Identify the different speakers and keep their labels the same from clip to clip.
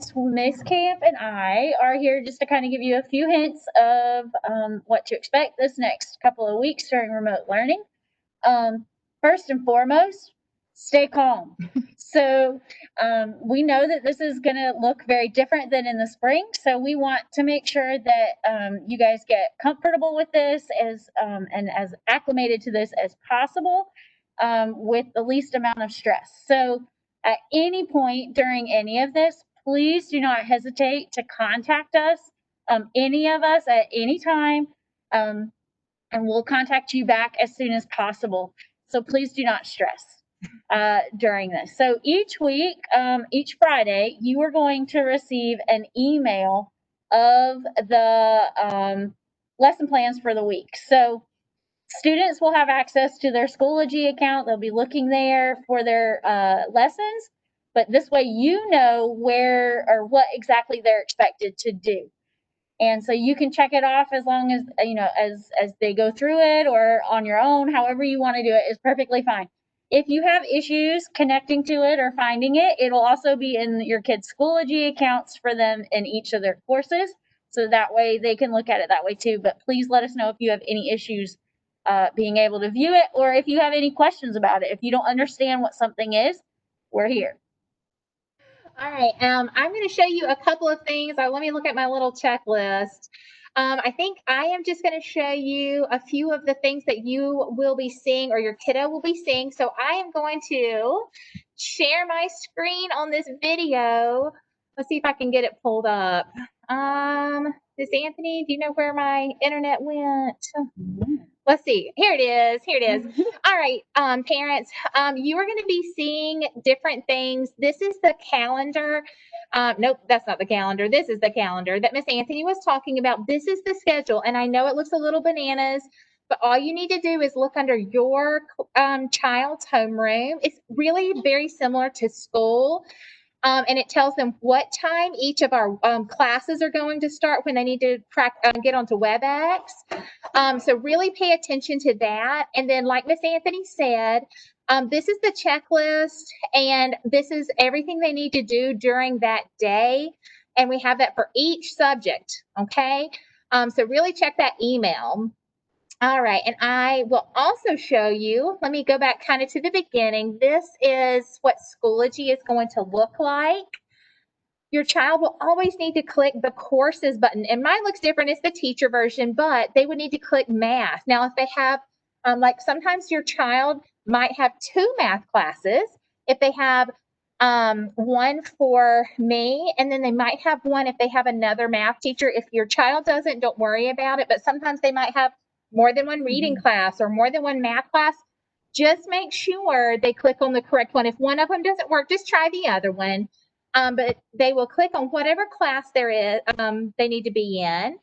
Speaker 1: students, Miss Camp and I are here just to kind of give you a few hints of what to expect this next couple of weeks during remote learning. First and foremost, stay calm. So we know that this is going to look very different than in the spring. So we want to make sure that you guys get comfortable with this and as acclimated to this as possible with the least amount of stress. So at any point during any of this, please do not hesitate to contact us, any of us at any time, and we'll contact you back as soon as possible. So please do not stress during this. So each week, each Friday, you are going to receive an email of the lesson plans for the week. So students will have access to their Schoology account. They'll be looking there for their lessons, but this way you know where or what exactly they're expected to do. And so you can check it off as long as, as they go through it or on your own, however you want to do it is perfectly fine. If you have issues connecting to it or finding it, it'll also be in your kids' Schoology accounts for them in each of their courses. So that way they can look at it that way too. But please let us know if you have any issues being able to view it, or if you have any questions about it. If you don't understand what something is, we're here.
Speaker 2: All right, I'm going to show you a couple of things. Let me look at my little checklist. I think I am just going to show you a few of the things that you will be seeing or your kiddo will be seeing. So I am going to share my screen on this video. Let's see if I can get it pulled up. Miss Anthony, do you know where my internet went? Let's see. Here it is. Here it is. All right, parents, you are going to be seeing different things. This is the calendar. Nope, that's not the calendar. This is the calendar that Miss Anthony was talking about. This is the schedule. And I know it looks a little bananas, but all you need to do is look under your child's homeroom. It's really very similar to school. And it tells them what time each of our classes are going to start when they need to get onto WebEx. So really pay attention to that. And then like Miss Anthony said, this is the checklist and this is everything they need to do during that day. And we have that for each subject, okay? So really check that email. All right, and I will also show you, let me go back kind of to the beginning. This is what Schoology is going to look like. Your child will always need to click the courses button, and mine looks different. It's the teacher version, but they would need to click math. Now, if they have, like sometimes your child might have 2 math classes. If they have one for me, and then they might have one if they have another math teacher. If your child doesn't, don't worry about it, but sometimes they might have more than one reading class or more than one math class. Just make sure they click on the correct one. If one of them doesn't work, just try the other one. But they will click on whatever class there is they need to be in.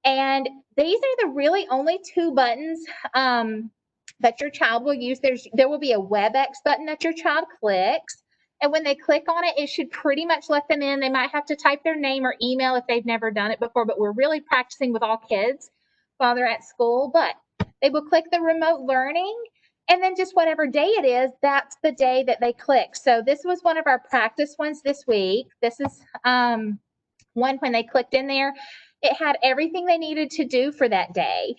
Speaker 2: And these are the really only 2 buttons that your child will use. There will be a WebEx button that your child clicks. And when they click on it, it should pretty much let them in. They might have to type their name or email if they've never done it before, but we're really practicing with all kids while they're at school. But they will click the remote learning, and then just whatever day it is, that's the day that they click. So this was one of our practice ones this week. This is one when they clicked in there. It had everything they needed to do for that day.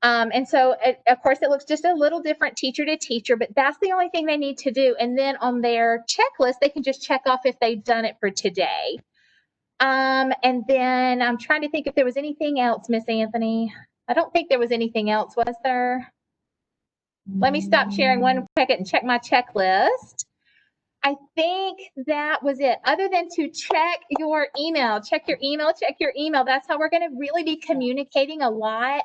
Speaker 2: And so, of course, it looks just a little different teacher to teacher, but that's the only thing they need to do. And then on their checklist, they can just check off if they've done it for today. And then I'm trying to think if there was anything else, Miss Anthony. I don't think there was anything else, was there? Let me stop sharing 1 second and check my checklist. I think that was it. Other than to check your email, check your email, check your email. That's how we're going to really be communicating a lot.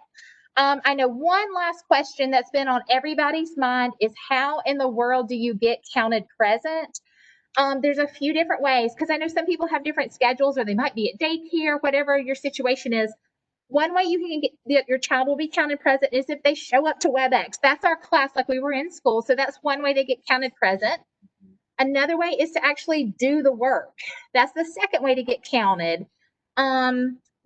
Speaker 2: I know one last question that's been on everybody's mind is how in the world do you get counted present? There's a few different ways because I know some people have different schedules or they might be at daycare, whatever your situation is. One way you can get your child will be counted present is if they show up to WebEx. That's our class like we were in school. So that's one way they get counted present. Another way is to actually do the work. That's the second way to get counted.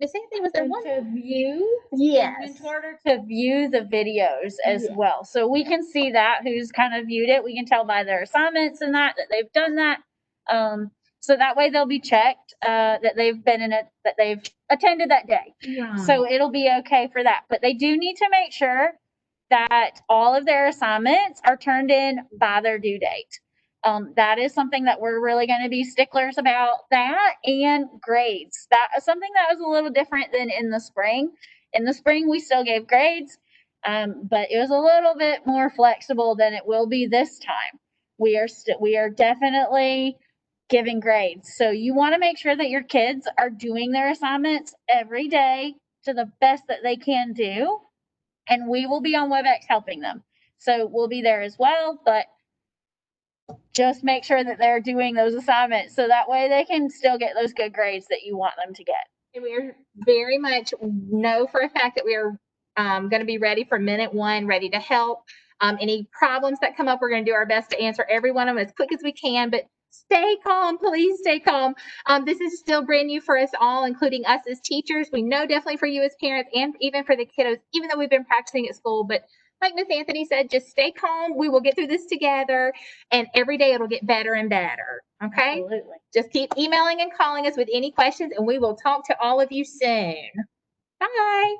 Speaker 2: Miss Anthony, was there one?
Speaker 1: To view?
Speaker 2: Yes.
Speaker 1: It's harder to view the videos as well. So we can see that who's kind of viewed it. We can tell by their assignments and that they've done that. So that way they'll be checked that they've been in it, that they've attended that day. So it'll be okay for that. But they do need to make sure that all of their assignments are turned in by their due date. That is something that we're really going to be sticklers about, that and grades. That is something that was a little different than in the spring. In the spring, we still gave grades, but it was a little bit more flexible than it will be this time. We are definitely giving grades. So you want to make sure that your kids are doing their assignments every day to the best that they can do, and we will be on WebEx helping them. So we'll be there as well, but just make sure that they're doing those assignments so that way they can still get those good grades that you want them to get.
Speaker 2: And we are very much know for a fact that we are going to be ready for minute one, ready to help. Any problems that come up, we're going to do our best to answer every one of them as quick as we can, but stay calm, please stay calm. This is still brand new for us all, including us as teachers. We know definitely for you as parents and even for the kiddos, even though we've been practicing at school, but like Miss Anthony said, just stay calm. We will get through this together, and every day it'll get better and better. Okay?
Speaker 1: Absolutely.
Speaker 2: Just keep emailing and calling us with any questions, and we will talk to all of you soon. Bye.